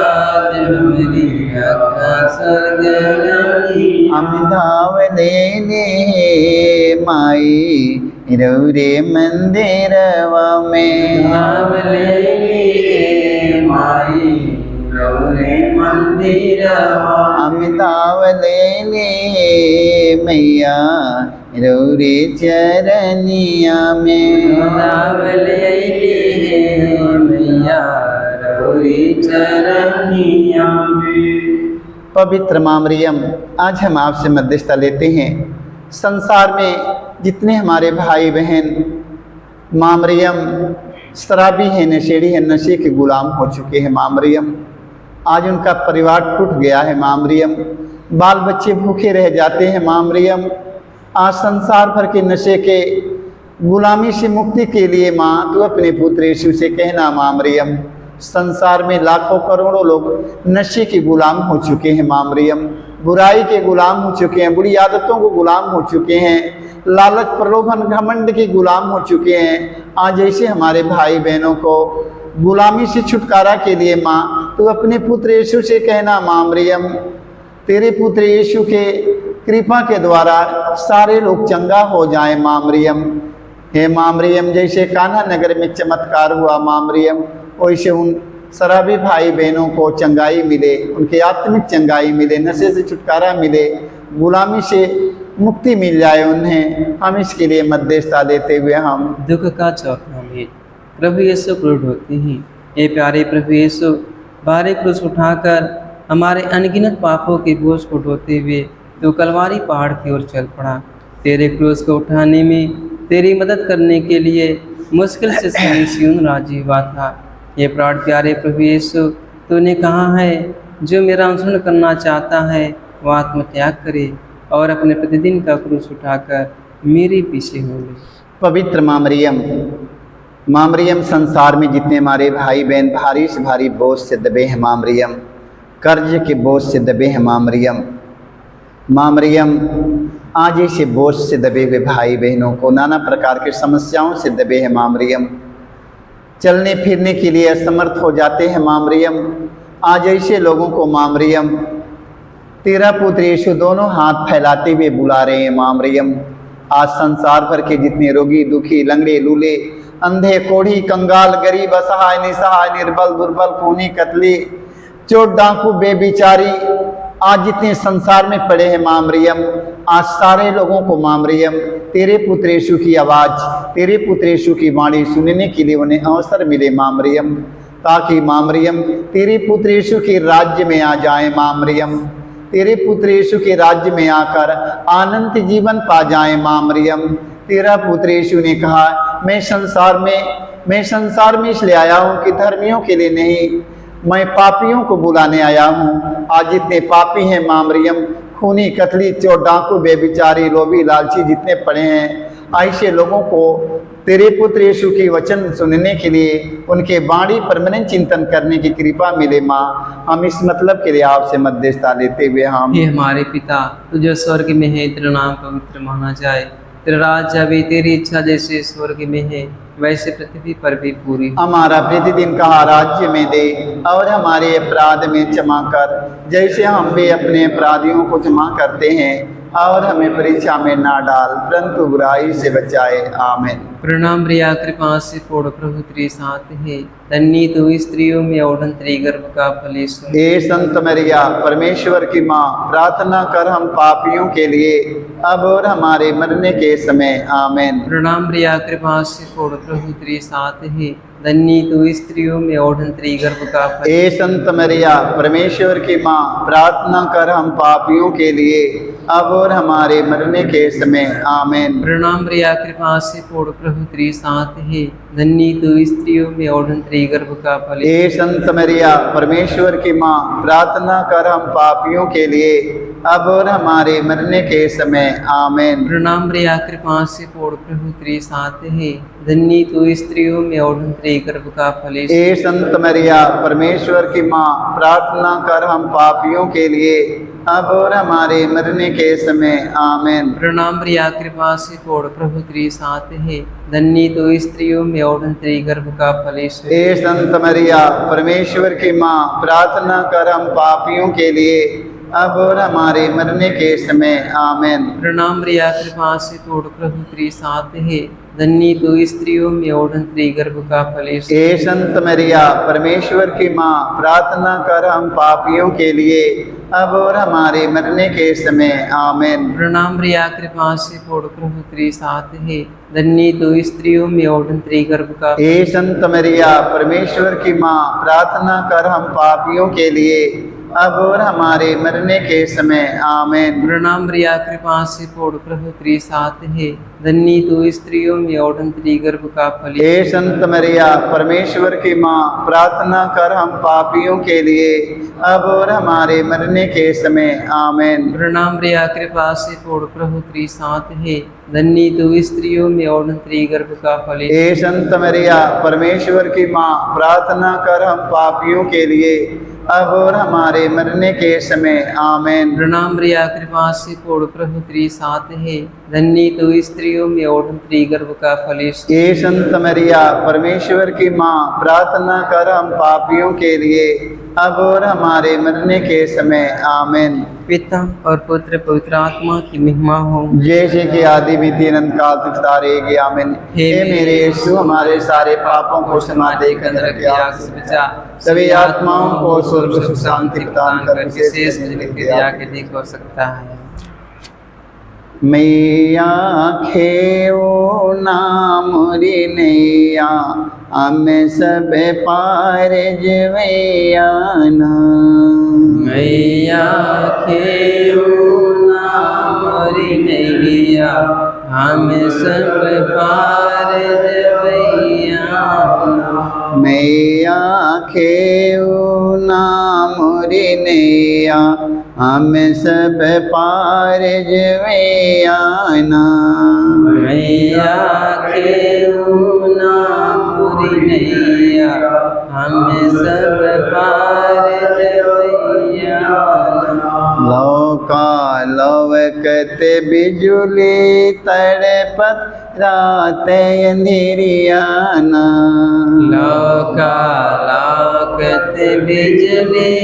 Speaker 2: जमरी राखा स्वर्ग रनिया।
Speaker 1: हम धावले ले माई रौरे मंदिरवा में।
Speaker 2: नाम ले लिए माई रौरे मंदिरवा,
Speaker 1: अमिताभ ले लिए मैया रौरे चरनिया में।
Speaker 2: नाम ले लिए मैया रौरे चरनिया में।
Speaker 1: पवित्र माँ मरियम, आज हम आपसे मध्यस्थता लेते हैं। संसार में जितने हमारे भाई बहन माँ मरियम शराबी है, नशेड़ी है, नशे के गुलाम हो चुके हैं माँ मरियम, आज उनका परिवार टूट गया है माँ मरियम, बाल बच्चे भूखे रह जाते हैं माँ मरियम। आज संसार भर के नशे के गुलामी से मुक्ति के लिए माँ तू अपने पुत्र यीशु से कहना माँ मरियम। संसार में लाखों करोड़ों लोग नशे के गुलाम हो चुके हैं माँ मरियम, बुराई के गुलाम हो चुके हैं, बुरी आदतों को गुलाम हो चुके हैं, लालच प्रलोभन घमंड के गुलाम हो चुके हैं। आज ऐसे हमारे भाई बहनों को गुलामी से छुटकारा के लिए माँ तू अपने पुत्र यीशु से कहना माँ मरियम। तेरे पुत्र यीशु के कृपा के द्वारा सारे लोग चंगा हो जाएं माँ मरियम। हे माँ मरियम, जैसे कान्हा नगर में चमत्कार हुआ माँ मरियम, वैसे उन शराबी भाई बहनों को चंगाई मिले, उनके आत्मिक चंगाई मिले, नशे से छुटकारा मिले, गुलामी से मुक्ति मिल जाए उन्हें। हम इसके लिए मध्यस्थता देते हुए हम
Speaker 2: दुख का चौथा भेद। प्रभु यीशु क्रूर होते हैं। ये प्यारे प्रभु यीशु भारी क्रूस उठाकर हमारे अनगिनत पापों के बोझ को ढोते हुए तो कलवारी पहाड़ की ओर चल पड़ा। तेरे क्रूस को उठाने में तेरी मदद करने के लिए मुश्किल से सियोन राजी हुआ था। ये प्राण प्यारे प्रभु यीशु, तूने कहा है जो मेरा अनुसरण करना चाहता है वह आत्मत्याग करे और अपने प्रतिदिन का क्रूस उठाकर मेरे पीछे हो ले।
Speaker 1: पवित्र माँ मरियम, संसार में जितने हमारे भाई बहन भारी से भारी बोझ से दबे हैं माँ मरियम, कर्ज के बोझ से दबे हैं माँ मरियम, आज ऐसे बोझ से दबे हुए भाई बहनों को, नाना प्रकार की समस्याओं से दबे हैं माँ मरियम, चलने फिरने के लिए असमर्थ हो जाते हैं माँ मरियम। आज ऐसे लोगों को माँ मरियम तेरा पुत्र यीशु दोनों हाथ फैलाते हुए बुला रहे हैं माँ मरियम। आज संसार भर के जितने रोगी, दुखी, लंगड़े, लूले, अंधे, कोढ़ी, कंगाल, गरीब, असहाय, निसहाय, निर्बल, दुर्बल, खूनी, कतली, चोट, डाकू, बेबिचारी, आज जितने संसार में पड़े हैं माँ मरियम, आज सारे लोगों को माँ मरियम तेरे पुत्र यीशु की आवाज़, तेरे पुत्र यीशु की वाणी सुनने के लिए उन्हें अवसर मिले माँ मरियम, ताकि माँ मरियम तेरे पुत्र यीशु के राज्य में आ जाए माँ मरियम, तेरे पुत्र यीशु के राज्य में आकर आनंद जीवन पा जाए माँ मरियम। तेरा पुत्र यीशु ने कहा, मैं संसार में इसलिए आया हूँ कि धर्मियों के लिए नहीं, मैं पापियों को बुलाने आया हूँ। आज जितने पापी हैं माँ मरियम, खूनी, कतली, चोर, डाकू, बेबिचारी, लोभी, लालची जितने पड़े हैं, ऐसे लोगों को तेरे पुत्र यीशु की वचन सुनने के लिए, उनके वाणी पर मनन चिंतन करने की कृपा मिले माँ। हम इस मतलब के लिए आपसे मध्यस्थता लेते हुए हम
Speaker 2: हे हमारे पिता, तू जो स्वर्ग में है, तेरा नाम पवित्र माना जाए, तेरा राज्य आवे, तेरी इच्छा जैसे स्वर्ग में है वैसे पृथ्वी पर भी पूरी हो।
Speaker 1: हमारा प्रतिदिन का राज्य में दे और हमारे अपराध में क्षमा कर, जैसे हम भी अपने अपराधियों को क्षमा करते हैं, और हमें परीक्षा में ना डाल परंतु बुराई से बचाए। आमीन।
Speaker 2: प्रणाम प्रिया, कृपा से पूर्ण प्रभु तेरे साथ है, धन्य तू स्त्रियों में और तेरे गर्भ का फल यीशु।
Speaker 1: हे संत मरिया, परमेश्वर की माँ, प्रार्थना कर हम पापियों के लिए अब और हमारे मरने के समय। आमीन।
Speaker 2: प्रणाम प्रिया, कृपा से पूर्ण प्रभु तेरे साथ है, धन्य तू स्त्रियों में और तेरे गर्भ का फल।
Speaker 1: हे संत मरिया, परमेश्वर की माँ, प्रार्थना कर हम पापियों के लिए अब और हमारे मरने के समय। आमीन।
Speaker 2: प्रणाम प्रिया, कृपा से पूर्ण प्रभु तेरे साथ है, धन्य तू स्त्रियों में और तेरे गर्भ का फल।
Speaker 1: हे संत मरिया, परमेश्वर की माँ, प्रार्थना कर हम पापियों के लिए अब और हमारे मरने के समय। आमीन।
Speaker 2: प्रणाम प्रिया, कृपा से पूर्ण प्रभु तेरे साथ है, धन्य तू स्त्रियों में और तेरे गर्भ का फल।
Speaker 1: हे संत मरिया, परमेश्वर की माँ, प्रार्थना कर हम पापियों के लिए अब और हमारे मरने के समय। आमीन।
Speaker 2: प्रणाम प्रिया, कृपा से पूर्ण प्रभु तेरे साथ है, धन्य तू स्त्रियों में और तेरे गर्भ का फल।
Speaker 1: हे संत मरिया, परमेश्वर की माँ, प्रार्थना कर हम पापियों के लिए अब और हमारे मरने के समय। आमीन।
Speaker 2: प्रणाम प्रिया, कृपा से पूर्ण प्रभु तेरे साथ है, धन्य तो स्त्रियों में और धन्य गर्भ का फल यीशु।
Speaker 1: हे संत मरिया परमेश्वर की माँ, प्रार्थना कर हम पापियों के लिए अब और हमारे मरने के समय आमीन।
Speaker 2: प्रणाम मरिया कृपा से पूर्ण प्रभु तेरे साथ है, धन्य तो स्त्रियों में और धन्य गर्भ का।
Speaker 1: हे संत मरिया परमेश्वर की माँ, प्रार्थना कर हम पापियों के लिए अब और हमारे मरने के समय आमीन।
Speaker 2: प्रणाम मरिया कृपा से पूर्ण प्रभु तेरे साथ है, धन्य तो स्त्रियों में और धन्य गर्भ का फल।
Speaker 1: हे संत मरिया परमेश्वर की माँ, प्रार्थना कर हम पापियों के लिए अब और हमारे मरने के समय आमीन।
Speaker 2: प्रणाम मरिया कृपा से पूर्ण प्रभु तेरे साथ है, धन्य तो स्त्रियों में और धन्य गर्भ का फल।
Speaker 1: हे संत मरिया परमेश्वर की माँ, प्रार्थना कर हम पापियों के लिए अब और हमारे मरने के समय आमीन।
Speaker 2: प्रणाम मरिया कृपा से पूर्ण प्रभु तेरे साथ है, धन्य तो स्त्रियों में और धन्य गर्भ का फल।
Speaker 1: हे संत मरिया परमेश्वर की माँ, प्रार्थना कर हम पापियों के लिए अब और हमारे मरने के समय आमीन।
Speaker 2: पिता और पुत्र पवित्र आत्मा की महिमा हो,
Speaker 1: जैसे कि आदि भी अनंत काल तक तारेगी आमीन। हे मेरे यीशु, हमारे सारे पापों को क्षमा देकर नरक की आग से बचा, सभी आत्माओं को स्वर्ग सुख शांति प्रदान कर,
Speaker 2: विशेष के ठीक हो सकता है।
Speaker 1: मैया खेओ नाम री नैया, हमें सब पार जवैयाना।
Speaker 2: मैया खेओ नाम री नैया, हमें सब पार जवैयाना।
Speaker 1: मैया खेओ नाम री नैया, हमें सब पार जवैयाना।
Speaker 2: मैया खेओ नाम री नैया, हमें सब पार जवैयाना।
Speaker 1: लौका लौकत बिजुली तड़पत रात अंधेरियाना।
Speaker 2: लौका लौकत बिजली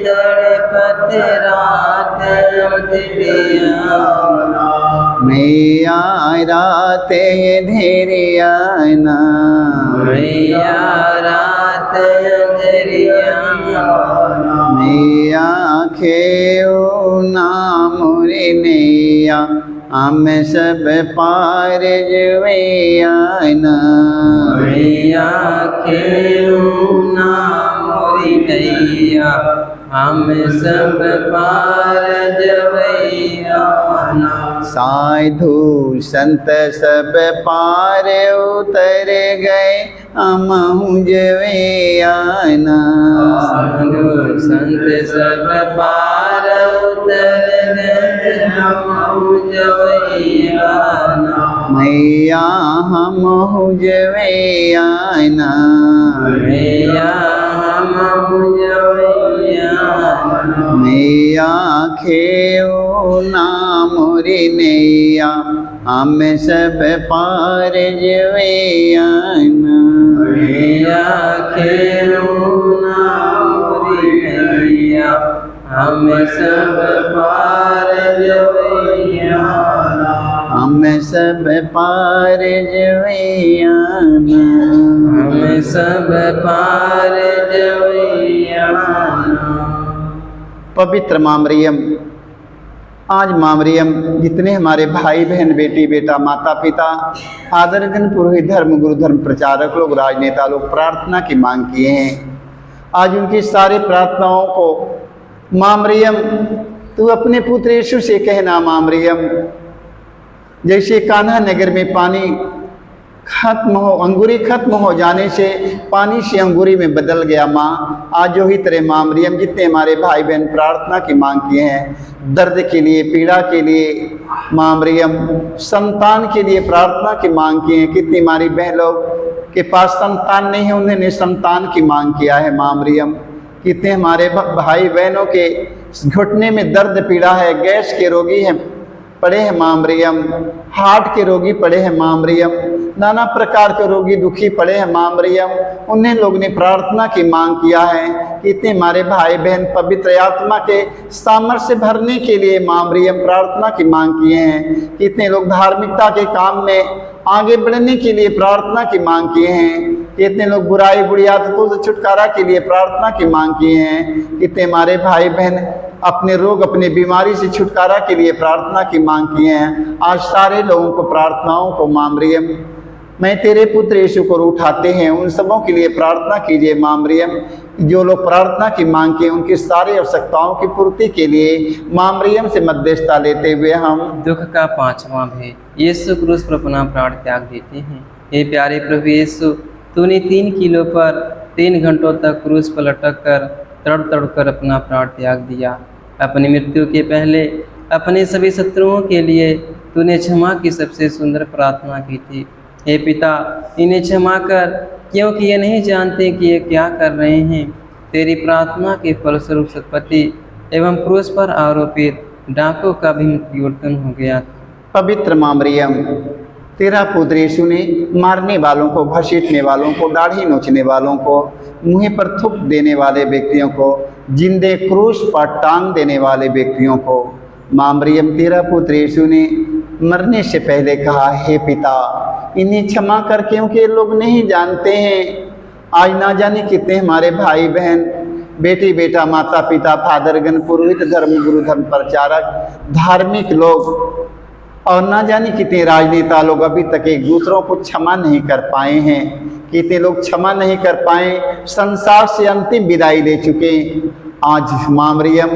Speaker 2: तड़पत रात अंधेरियाना।
Speaker 1: मैया रात अंधेरियाना।
Speaker 2: मैया रात अंधेरियाना।
Speaker 1: मैया खेओ नाम रे नैया, हमें सब पार जवैयाना।
Speaker 2: मैया खेओ नाम री नैया, हमें सब पार जवैयाना।
Speaker 1: साधु संत सब पार उतर गए, हमहु जवैयाना।
Speaker 2: साधु संत सब पार उतर गए, हमहु जवैयाना।
Speaker 1: मैया हमहु जवैयाना।
Speaker 2: मैया हमहु जवैयाना।
Speaker 1: मैया खेओ नाम रे नैया, हमें सब पार जवैयाना।
Speaker 2: मैया खेओ नाम री नैया, हमें सब पार जवैयाना।
Speaker 1: हमें सब पार जवैयाना।
Speaker 2: हमें सब पार जवैयाना।
Speaker 1: पवित्र माँ मरियम, आज माँ मरियम जितने हमारे भाई बहन बेटी बेटा माता पिता आदरणीय पुरोहित धर्म गुरु धर्म प्रचारक लोग राजनेता लोग प्रार्थना की मांग किए हैं, आज उनकी सारी प्रार्थनाओं को माँ मरियम तू अपने पुत्र यीशु से कहना। माँ मरियम, जैसे कान्हा नगर में पानी खत्म हो, अंगूरी खत्म हो जाने से पानी से अंगूरी में बदल गया, माँ आज जो ही तरह माँ मरियम जितने हमारे भाई बहन प्रार्थना की मांग किए हैं, दर्द के लिए पीड़ा के लिए माँ मरियम, संतान के लिए प्रार्थना की मांग की है। कितनी हमारी बहन लोग के पास संतान नहीं है, उन्होंने संतान की मांग किया है। माँ मरियम, कितने हमारे भाई बहनों के घुटने में दर्द पीड़ा है, गैस के रोगी हैं पड़े हैं माँ मरियम, हार्ट के रोगी पड़े हैं माँ मरियम, नाना प्रकार के रोगी दुखी पड़े हैं माँ मरियम, उन्हें लोग ने प्रार्थना की मांग किया है। कितने हमारे भाई बहन पवित्र आत्मा के सामर्थ्य भरने के लिए माँ मरियम प्रार्थना की मांग किए हैं। कितने लोग धार्मिकता के काम में आगे बढ़ने के लिए प्रार्थना की मांग किए हैं। कितने लोग बुराई बुरी आदतों से छुटकारा के लिए प्रार्थना की मांग किए हैं। कितने हमारे भाई बहन अपने रोग अपने बीमारी से छुटकारा के लिए प्रार्थना की मांग किए हैं। आज सारे लोगों को प्रार्थनाओं को मां मरियम मैं तेरे पुत्र यीशु को उठाते हैं, उन सबों के लिए प्रार्थना कीजिए मां मरियम। जो लोग प्रार्थना की मांग किए उनकी सारी आवश्यकताओं की पूर्ति के लिए मां मरियम से मध्यस्थता लेते हुए हम
Speaker 2: दुख का पांचवा भेद। यीशु क्रूस पर अपना प्राण त्याग देते हैं। हे प्यारे प्रभु यीशु, तूने 3 किलो पर 3 घंटों तक क्रूस पर लटक कर तड़ तड़ कर अपना प्राण त्याग दिया। अपनी मृत्यु के पहले अपने सभी शत्रुओं के लिए तूने क्षमा की सबसे सुंदर प्रार्थना की थी। हे पिता, इन्हें क्षमा कर, क्योंकि ये नहीं जानते कि ये क्या कर रहे हैं। तेरी प्रार्थना के फलस्वरूप सतपति एवं क्रूस पर आरोपित डाकुओं का भी मृत्युवर्तन हो गया।
Speaker 1: पवित्र मां मरियम, तेरा पुत्र यीशु ने मारने वालों को, घसीटने वालों को, दाढ़ी नोचने वालों को, मुँह पर थूक देने वाले व्यक्तियों को, जिंदे क्रूस पर टांग देने वाले व्यक्तियों को, मां मरियम तेरा पुत्र यीशु ने मरने से पहले कहा, हे पिता इन्हें क्षमा कर, क्योंकि ये लोग नहीं जानते हैं। आज ना जाने कितने हमारे भाई बहन, बेटी बेटा, माता पिता, फादरगण, पुरोहित, धर्म गुरु, धर्म प्रचारक, धार्मिक लोग और ना जाने कितने राजनेता लोग अभी तक एक दूसरों को क्षमा नहीं कर पाए हैं। कितने लोग क्षमा नहीं कर पाए, संसार से अंतिम विदाई ले चुके। आज मां मरियम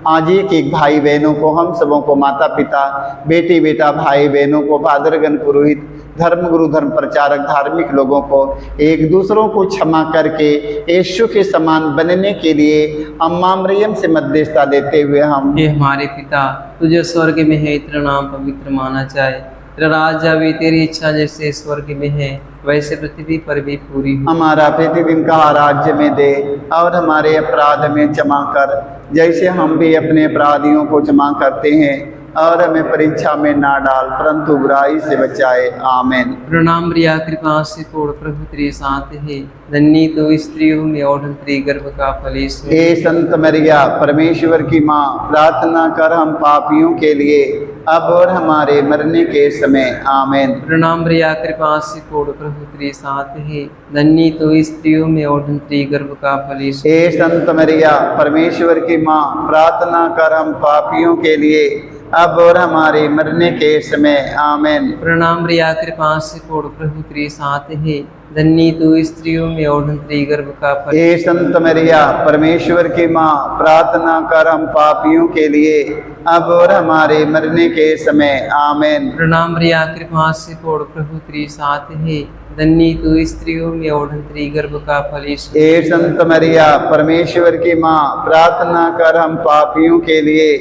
Speaker 1: आज एक भाई बहनों को, हम सबों को, माता पिता, बेटी बेटा, भाई बहनों को, फादरगण, पुरोहित, धर्म गुरु, धर्म प्रचारक, धार्मिक लोगों को एक दूसरों को क्षमा करके यीशु के समान बनने के लिए हम मां मरियम से मध्यस्थता लेते हुए हम
Speaker 2: हे हमारे पिता, तुझे स्वर्ग में है, तेरा नाम पवित्र माना जाए, तेरा राज आवे, तेरी इच्छा जैसे स्वर्ग में है वैसे पृथ्वी पर भी पूरी हो।
Speaker 1: हमारा प्रतिदिन का राज्य में दे और हमारे अपराध में क्षमा कर, जैसे हम भी अपने अपराधियों को क्षमा करते हैं, और हमें परीक्षा में ना डाल परंतु बुराई से बचाए। आमीन।
Speaker 2: प्रणाम रिया, कृपा से पूर्ण प्रभु तेरे साथ है, धन्य तो स्त्रियों में और तेरे गर्भ का फल यीशु।
Speaker 1: हे संत मरिया, परमेश्वर की माँ, प्रार्थना कर हम पापियों के लिए अब और हमारे मरने के समय। आमीन।
Speaker 2: प्रणाम रिया, कृपा से पूर्ण प्रभु तेरे साथ है, धन्य तो स्त्रियों में और तेरे गर्भ का फल यीशु।
Speaker 1: हे संत मरिया, परमेश्वर की माँ, प्रार्थना कर हम पापियों के लिए अब और हमारे मरने के समय। आमीन।
Speaker 2: प्रणाम रिया, कृपा से पूर्ण प्रभु तेरे साथ है, धन्य तो स्त्रियों में और तेरे गर्भ का फल।
Speaker 1: हे संत मरिया, परमेश्वर की माँ, प्रार्थना कर हम पापियों के लिए अब और हमारे मरने के समय। आमीन।
Speaker 2: प्रणाम रिया, कृपा से पूर्ण प्रभु तेरे साथ है, धन्य तो स्त्रियों में और तेरे गर्भ का फल यीशु।
Speaker 1: हे संत मरिया, परमेश्वर की माँ, प्रार्थना कर हम पापियों के लिए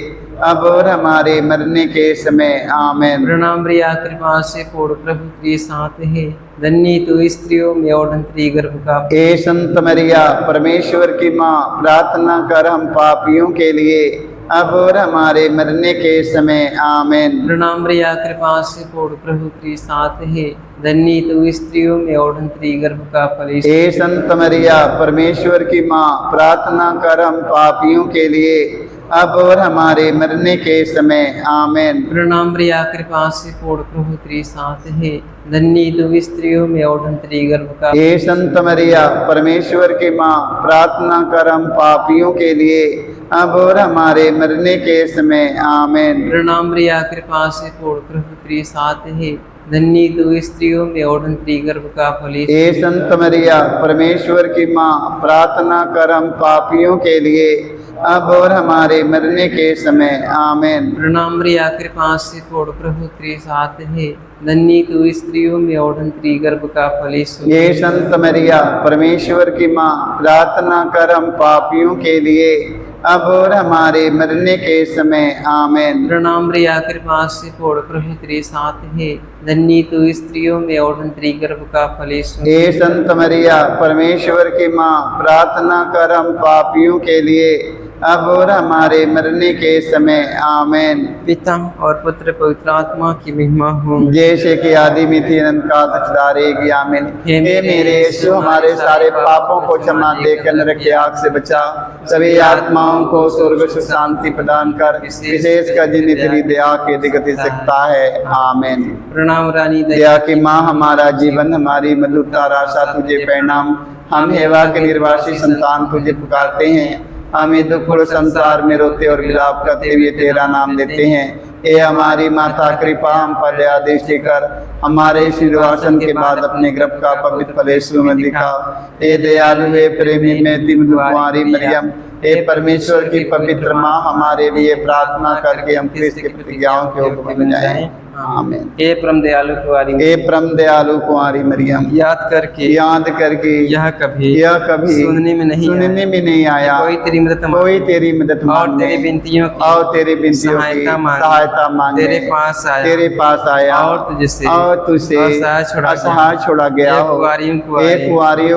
Speaker 1: अब और हमारे मरने के समय। आमीन।
Speaker 2: प्रणाम रिया, कृपा से पूर्ण प्रभु तेरे साथ है, धन्य तो स्त्रियों में और तेरे गर्भ का फल।
Speaker 1: हे संत मरिया, परमेश्वर की माँ, प्रार्थना कर हम पापियों के लिए अब और हमारे मरने के समय। आमीन।
Speaker 2: प्रणाम रिया, कृपा से पूर्ण प्रभु तेरे साथ है, धन्य तो स्त्रियों में और तेरे गर्भ का फल यीशु।
Speaker 1: हे संत मरिया, परमेश्वर की माँ, प्रार्थना कर हम पापियों के लिए अब और हमारे मरने के समय। आमीन।
Speaker 2: प्रणाम रिया, कृपा से पूर्ण प्रभु तेरे साथ है, धन्य तो स्त्रियों में और तेरे गर्भ का।
Speaker 1: हे संत मरिया, परमेश्वर की माँ, प्रार्थना कर हम पापियों के लिए अब और हमारे मरने के समय। आमीन।
Speaker 2: प्रणाम रिया, कृपा से पूर्ण प्रभु तेरे साथ है, धन्य तो स्त्रियों में और तेरे गर्भ का फल यीशु।
Speaker 1: हे संत मरिया, परमेश्वर की माँ, प्रार्थना कर हम पापियों के लिए अब और हमारे मरने के समय। आमीन।
Speaker 2: प्रणाम रिया, कृपा से पूर्ण प्रभु तेरे साथ है, धन्य तो स्त्रियों में और तेरे गर्भ का फल यीशु।
Speaker 1: हे संत मरिया, परमेश्वर की माँ, प्रार्थना कर हम पापियों के लिए अब और हमारे मरने के समय। आमीन।
Speaker 2: प्रणाम रिया, कृपा से पूर्ण प्रभु तेरे साथ है, धन्य तो स्त्रियों में और तेरे गर्भ का फल यीशु।
Speaker 1: हे संत मरिया, परमेश्वर की माँ, प्रार्थना कर हम पापियों के लिए अब और हमारे मरने के समय आमीन।
Speaker 2: पिता और पुत्र पवित्र आत्मा की महिमा हो।
Speaker 1: जैसे कि आदि में थी अनंत काल तक आमीन। हे मेरे यीशु, हमारे सारे पापों को क्षमा देकर नरक की आग से बचा, सभी आत्माओं को स्वर्ग सुख शांति प्रदान कर, विशेष कर जिन्हें तेरी दया की दिगति सकता है आमीन।
Speaker 2: प्रणाम रानी
Speaker 1: दया की माँ, हमारा जीवन हमारी मधुरता आशा तुझे प्रणाम। हम हेवा के निर्वासी संतान तुझे पुकारते हैं, हमें दुख संसार में रोते और विलाप करते हुए तेरा नाम लेते हैं। हे हमारी माता, कृपा हम पर दया दृष्टि कर, हमारे इस निर्वासन के बाद अपने गर्भ का पवित्र फल यीशु में दिखा। हे दयालु, हे प्रेमी में कुमारी मरियम, हे परमेश्वर की पवित्र माँ, हमारे लिए प्रार्थना करके हम क्रिस्त की प्रतिज्ञाओं के ऊपर बन जाएं आमीन।
Speaker 2: हे परम दयालु कुंवारी,
Speaker 1: हे परम दयालु कुंवारी मरियम,
Speaker 2: याद करके
Speaker 1: यह कभी
Speaker 2: सुनने में नहीं
Speaker 1: आया
Speaker 2: कोई तेरी मदद
Speaker 1: कोई तेरी मदद
Speaker 2: और तेरी विनतियों की
Speaker 1: सहायता मांगे
Speaker 2: तेरे पास आया
Speaker 1: और तुझसे असहाय छोड़ा गया हो। हे कुंवारी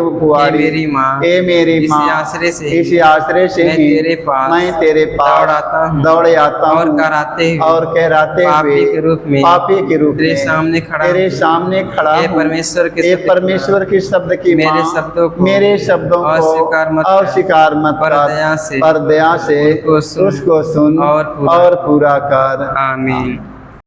Speaker 2: मेरी माँ,
Speaker 1: मेरी माँ, इसी आश्रय से ही मैं तेरे पास दौड़ आता हूँ और कहराते हुए पापी के रूप में तेरे सामने खड़ा हूँ। परमेश्वर के शब्द की मेरे शब्दों को अस्वीकार मत कर, पर दया से उसको सुन और पूरा कर आमीन।